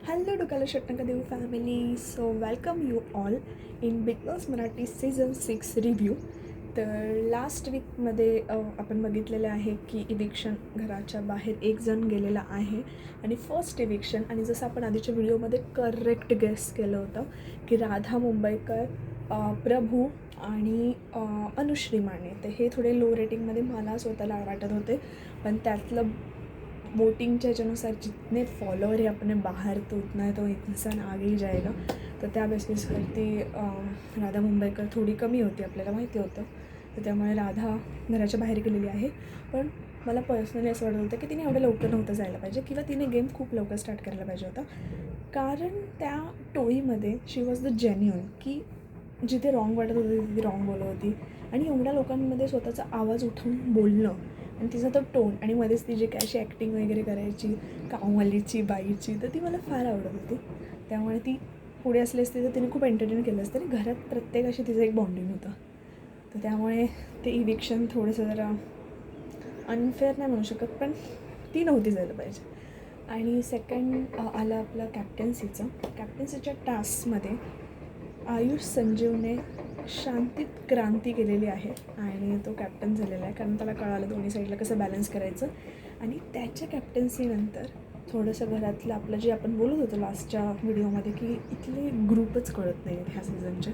Hello Dokala शटनका देऊ family. So welcome you all in big boss Marathi season 6 review. तर last वीकमध्ये आपण बघितलेलं आहे की इविक्शन घराच्या बाहेर एक जण गेलेला आहे आणि फर्स्ट इविक्शन. आणि जसं आपण आधीच्या व्हिडिओमध्ये करेक्ट गेस केलं होतं की राधा मुंबईकर, प्रभू आणि अनुश्री माने, तर हे थोडे लो रेटिंगमध्ये मला स्वतःला वाटत होते. पण त्यातलं वोटिंगच्या ह्याच्यानुसार जितने फॉलोअर हे अपने बाहर तो उतना है तो इंसान आगे ही जाएगा. तर त्या बेसिसवरती राधा मुंबईकर थोडी कमी होती, आपल्याला माहिती होतं. तर त्यामुळे राधा घराच्या बाहेर गेलेली आहे. पण मला पर्सनली असं वाटत होतं की तिने एवढं लवकर नव्हतं जायला पाहिजे किंवा तिने गेम खूप लवकर स्टार्ट करायला पाहिजे होता. कारण त्या टोळीमध्ये शी वॉज द जेन्युइन, की जिथे रॉंग वाटत होती तिथे रॉंग बोलत होती. आणि एवढ्या लोकांमध्ये स्वतःचा आवाज उठवून बोलणं आणि तिचा तो टोन आणि मध्येच ती जी काय अशी ॲक्टिंग वगैरे करायची कामवालीची बाईची, तर ती मला फार आवडत होती. त्यामुळे ती पुढे असली असती तर तिने खूप एंटरटेन केलं असतं. आणि घरात प्रत्येकाशी तिचं एक बॉन्डिंग होतं. तर त्यामुळे ते इविक्शन थोडंसं जरा अनफेअर नाही म्हणू शकत, पण ती नव्हती जायला पाहिजे. आणि सेकंड आलं आपलं कॅप्टन्सीच्या टास्कमध्ये आयुष संजीवने शांतीत क्रांती केलेली आहे आणि तो कॅप्टन झालेला आहे. कारण त्याला कळालं दोन्ही साईडला कसं बॅलन्स करायचं. आणि त्याच्या कॅप्टन्सीनंतर थोडंसं घरातलं आपलं जे आपण बोलत होतो लास्टच्या व्हिडिओमध्ये की इथले ग्रुपच कळत नाही आहेत ह्या सीझनचे.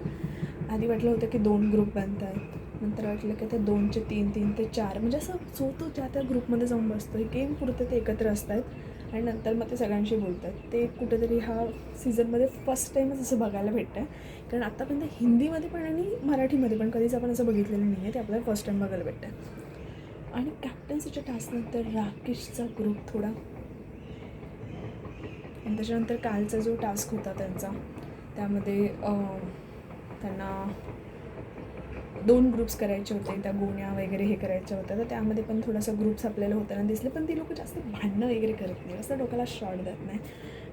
आधी वाटलं होतं की 2 ग्रुप बनत आहेत, नंतर वाटलं की ते 2चे 3, 3 ते 4, म्हणजे असं जो तो त्या ग्रुपमध्ये जाऊन बसतो. गेम पुरतं ते एकत्र असतात आणि नंतर मग ते सगळ्यांशी बोलतात. ते कुठेतरी ह्या सीझनमध्ये फर्स्ट टाईमच असं बघायला भेटतं आहे. कारण आत्तापर्यंत हिंदीमध्ये पण आणि मराठीमध्ये पण कधीच आपण असं बघितलेलं नाही आहे. ते आपल्याला फर्स्ट टाईम बघायला भेटतं आहे. आणि कॅप्टन्सीच्या टास्कनंतर राकेशचा ग्रुप थोडा, आणि त्याच्यानंतर कालचा जो टास्क होता त्यांचा, त्यामध्ये त्यांना 2 ग्रुप्स करायचे होते. त्या गोण्या वगैरे हे करायच्या होत्या. तर त्यामध्ये पण थोडंसं ग्रुप्स आपल्याला होताना दिसले. पण ती लोकं जास्त भांडणं वगैरे करत नाही, असं डोक्याला शॉट देत नाही.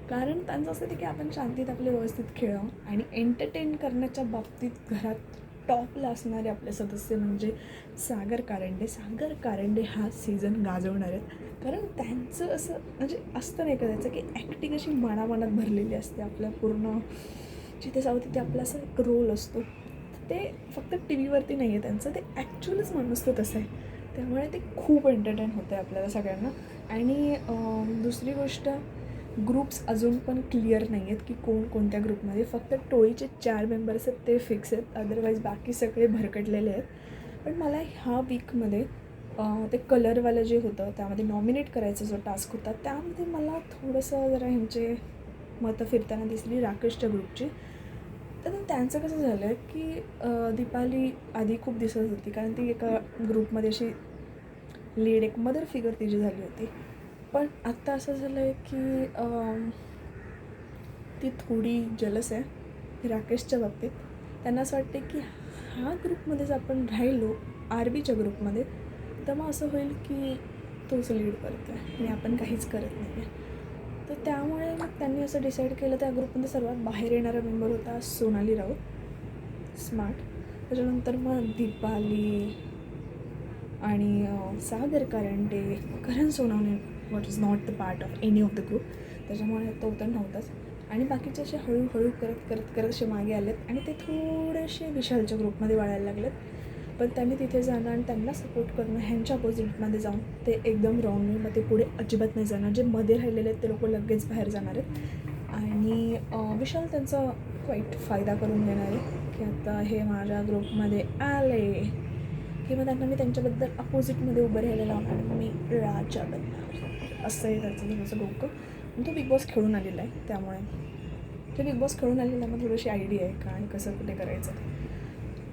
कारण त्यांचं असं होतं की आपण शांतीत आपले व्यवस्थित खेळावं. आणि एंटरटेन करण्याच्या बाबतीत घरात टॉपला असणारे आपले सदस्य म्हणजे सागर कारंडे हा सीझन गाजवणार आहेत. कारण त्यांचं असं म्हणजे असतं नाही का त्याचं की ॲक्टिंग अशी मनामनात भरलेली असते. आपल्या पूर्ण जिथे जाऊ तिथे आपला असा एक रोल असतो. ते फक्त टी व्हीवरती नाही आहे त्यांचं, ते ॲक्च्युअलच माणूस तो तसं आहे. त्यामुळे ते खूप एंटरटेन होतं आहे आपल्याला सगळ्यांना. आणि दुसरी गोष्ट, ग्रुप्स अजून पण क्लिअर नाही आहेत की कोण कोणत्या ग्रुपमध्ये. फक्त टोळीचे 4 मेंबर्स आहेत ते फिक्स आहेत, अदरवाईज बाकी सगळे भरकटलेले आहेत. पण मला ह्या वीकमध्ये ते कलरवालं जे होतं त्यामध्ये नॉमिनेट करायचा जो टास्क होता, त्यामध्ये मला थोडंसं जरा ह्यांचे मतं फिरताना दिसली राकेशच्या ग्रुपची. तर त्यांचं कसं झालं आहे की दीपाली आधी खूप दिसत होती, कारण ती एका ग्रुपमध्ये अशी लीड, एक मदर फिगर तिची झाली होती. पण आत्ता असं झालं आहे की ती थोडी जलस आहे राकेशच्या बाबतीत. त्यांना असं वाटते की ह्या ग्रुपमध्ये जर आपण राहिलो आरबीच्या ग्रुपमध्ये, तर मग असं होईल की तोच लीड करतो आहे आणि आपण काहीच करत नाही आहे. तर त्यामुळे मग त्यांनी असं डिसाईड केलं. त्या ग्रुपमध्ये सर्वात बाहेर येणारा मेंबर होता सोनाली राऊत, स्मार्ट. त्याच्यानंतर मग दीपाली आणि Sagar Karande, Karan Sonawane what is not the part of any of the group. त्याच्यामुळे तो तर नव्हताच. आणि बाकीचे असे हळूहळू करत असे मागे आलेत आणि ते थोडेसे विशालच्या ग्रुपमध्ये वाढायला लागलेत. पण त्यांनी तिथे जाणं आणि त्यांना सपोर्ट करणं ह्यांच्या अपोजिटमध्ये जाऊन ते एकदम रॉंग आहे. मग ते पुढे अजिबात नाही जाणार. जे मध्ये राहिलेले आहेत ते लोक लगेच बाहेर जाणार आहेत. आणि विशाल त्यांचा वाईट फायदा करून घेणार आहे की आता हे माझ्या ग्रुपमध्ये आले की मग त्यांना मी त्यांच्याबद्दल अपोजिटमध्ये उभं राहायला लावणार आणि मी राजा बनणार. असं आहे त्याचं थोडंसं डोकं. आणि तो बिग बॉस खेळून आलेला आहे, त्यामुळे ते बिग बॉस खेळून आलेला मग थोडीशी आयडिया आहे का आणि कसं कुठे करायचं.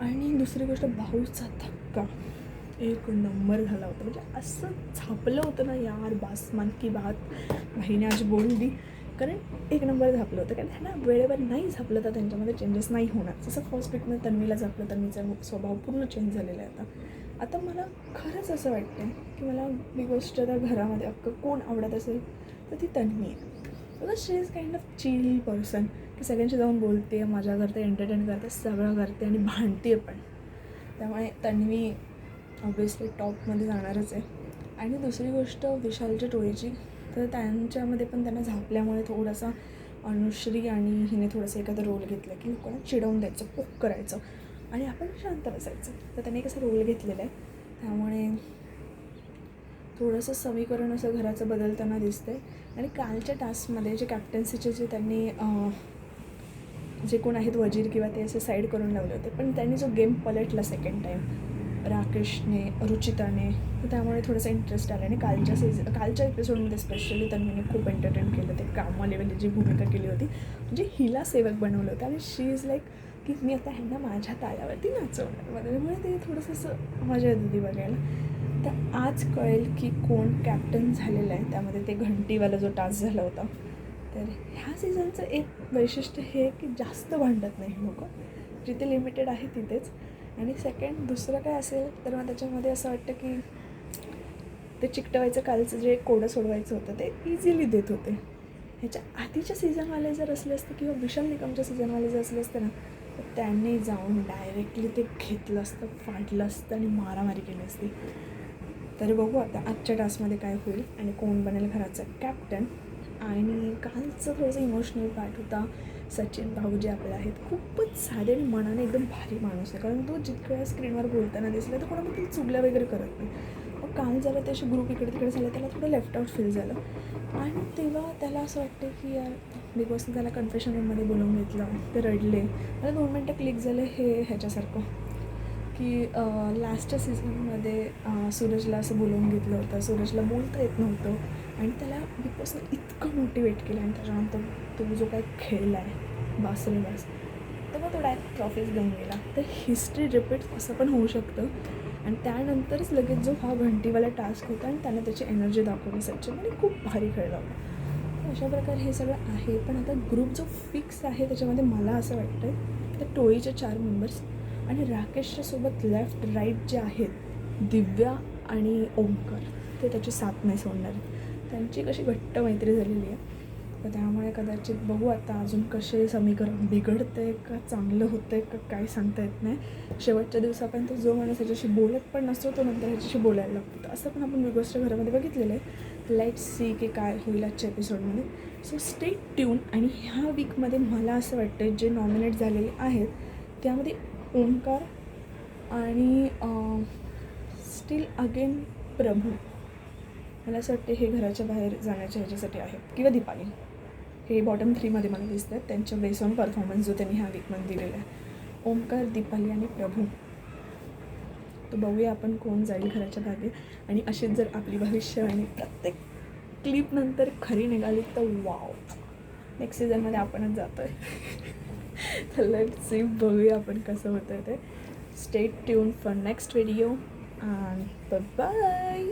आणि दुसरी गोष्ट, भाऊचा धक्का एक नंबर झाला होता. म्हणजे असं झापलं होतं ना यार, बासमान की बात बहिणी आज बोलली. कारण एक नंबर झापलं होतं. कारण त्यांना वेळेवर नाही झापलं तर त्यांच्यामध्ये चेंजेस नाही होणार. जसं फर्स्ट वीकमध्ये तन्वीला झापलं, तन्वीचा स्वभाव पूर्ण चेंज झालेला आहे आता मला खरंच असं वाटतं की मला बिग बॉसच्या त्या घरामध्ये अख्खं कोण आवडत असेल तर ती तन्वी आहे. Because she is kind of chill person, की सगळ्यांशी जाऊन बोलते, मजा करते, एंटरटेन करते, सगळं करते आणि भांडते पण. त्यामुळे तन्वी ऑब्वियसली टॉपमध्ये जाणारच आहे. आणि दुसरी गोष्ट विशालच्या टोळीची, तर त्यांच्यामध्ये पण त्यांना झापल्यामुळे थोडासा अनुश्री आणि हिने थोडंसं एखादा रोल घेतला की लोकांना चिडवून द्यायचं, पोक करायचं आणि आपण शांत बसायचं. तर त्याने एक असा रोल घेतलेला आहे, त्यामुळे थोडंसं समीकरण असं घराचं बदलताना दिसतं आहे. आणि कालच्या टास्कमध्ये जे कॅप्टन्सीचे जे त्यांनी जे कोण आहेत वजीर किंवा ते असे साईड करून लावले होते, पण त्यांनी जो गेम पलटला सेकंड टाईम राकेशने, रुचिताने, तर त्यामुळे थोडंसं इंटरेस्ट आला. आणि कालच्या एपिसोडमध्ये स्पेशली तन्वीने खूप एंटरटेन केलं. ते कामवालीवाली जी भूमिका केली होती, म्हणजे हिला सेवक बनवलं होतं आणि शी इज लाईक की मी आता ह्यांना माझ्या तालावरती नाचवणार, त्यामुळे ते थोडंसं असं मजा येत होती बघायला. तर आज कळेल की कोण कॅप्टन झालेलं आहे. त्यामध्ये ते घंटीवाला जो टास्क झाला होता. तर ह्या सीझनचं एक वैशिष्ट्य हे की जास्त भांडत नाही लोक, जिथे लिमिटेड आहे तिथेच. आणि सेकंड दुसरं काय असेल तर मग त्याच्यामध्ये असं वाटतं की ते चिकटवायचं कालचं जे कोडं सोडवायचं होतं ते इझिली देत होते. ह्याच्या आधीच्या सीझनवाले जर असले असते किंवा विशाल निकमच्या सीझनवाले जर असले असते ना, तर त्यांनी जाऊन डायरेक्टली ते घेतलं असतं, फाडलं असतं आणि मारामारी केली असती. तरी बघू आता आजच्या टास्कमध्ये काय होईल आणि कोण बनेल घराचा कॅप्टन. आणि कालचं थोडंसं इमोशनल पार्ट होता. सचिन भाऊ जे आपले आहेत खूपच साधे आणि मनाने एकदम भारी माणूस आहे, कारण तो जितक्या स्क्रीनवर बोलताना दिसला तर कोणाबद्दल चुगल्या वगैरे करत नाही. मग काल जरा त्याचे ग्रुप इकडे तिकडे झाले, त्याला थोडं लेफ्ट आउट फील झालं. आणि तेव्हा त्याला असं वाटतं की यार बिग बॉसने त्याला कन्फेशन रूममध्ये बोलवून घेतलं, ते रडले. मला 2 मिनटं क्लिक झालं हे ह्याच्यासारखं की लास्टच्या सीझनमध्ये सूरजला असं बोलवून घेतलं होतं, सूरजला बोलता येत नव्हतं आणि त्याला बिग बॉसने इतकं मोटिवेट केलं. आणि त्याच्यानंतर तो जो काही खेळला आहे बास रे बास, तर मग तो डायरेक्ट ट्रॉफीज घेऊन गेला. तर हिस्ट्री रिपीट असं पण होऊ शकतं. आणि त्यानंतरच लगेच जो हा घंटीवाला टास्क होता आणि त्याने त्याची एनर्जी दाखवली सचिन आणि खूप भारी खेळला होता. अशा प्रकारे हे सगळं आहे. पण आता ग्रुप जो फिक्स आहे त्याच्यामध्ये मला असं वाटतं की त्या टोळीचे 4 मेंबर्स आणि राकेशच्या सोबत लेफ्ट राईट जे आहेत दिव्या आणि ओमकार, ते त्याची साथ नाही सोडणार आहेत. त्यांची कशी घट्ट मैत्री झालेली आहे. तर त्यामुळे कदाचित बघू आता अजून कसे समीकरण बिघडतं आहे का चांगलं होतं आहे का काही सांगता येत नाही. शेवटच्या दिवसापर्यंत जो माणूस ह्याच्याशी बोलत पण नसतो तो नंतर ह्याच्याशी बोलायला लागतो. असं पण आपण बिग बॉसच्या घरामध्ये बघितलेलं आहे. लेट्स सी की काय होईल आजच्या एपिसोडमध्ये. So stay tune. आणि ह्या वीकमध्ये मला असं वाटतं जे नॉमिनेट झालेले आहेत त्यामध्ये ओंकार आणि स्टील अगेन प्रभू, मला असं वाटतं हे घराच्या बाहेर जाण्याच्या ह्याच्यासाठी आहे, किंवा दीपाली. हे बॉटम 3मध्ये मला दिसतात त्यांच्या बेस ऑन परफॉर्मन्स जो त्यांनी ह्या वीकमध्ये दिलेला आहे. ओंकार, दीपाली आणि प्रभू. तर बघूया आपण कोण जाईल घराच्या बाहेर. आणि अशीच जर आपली भविष्यवाणी प्रत्येक क्लिपनंतर खरी निघाली तर वाव, नेक्स्ट सीझनमध्ये आपणच जातो आहे. तर लेट्स सी, बघूया आपण कसं होतं ते. Stay tuned for next video and bye.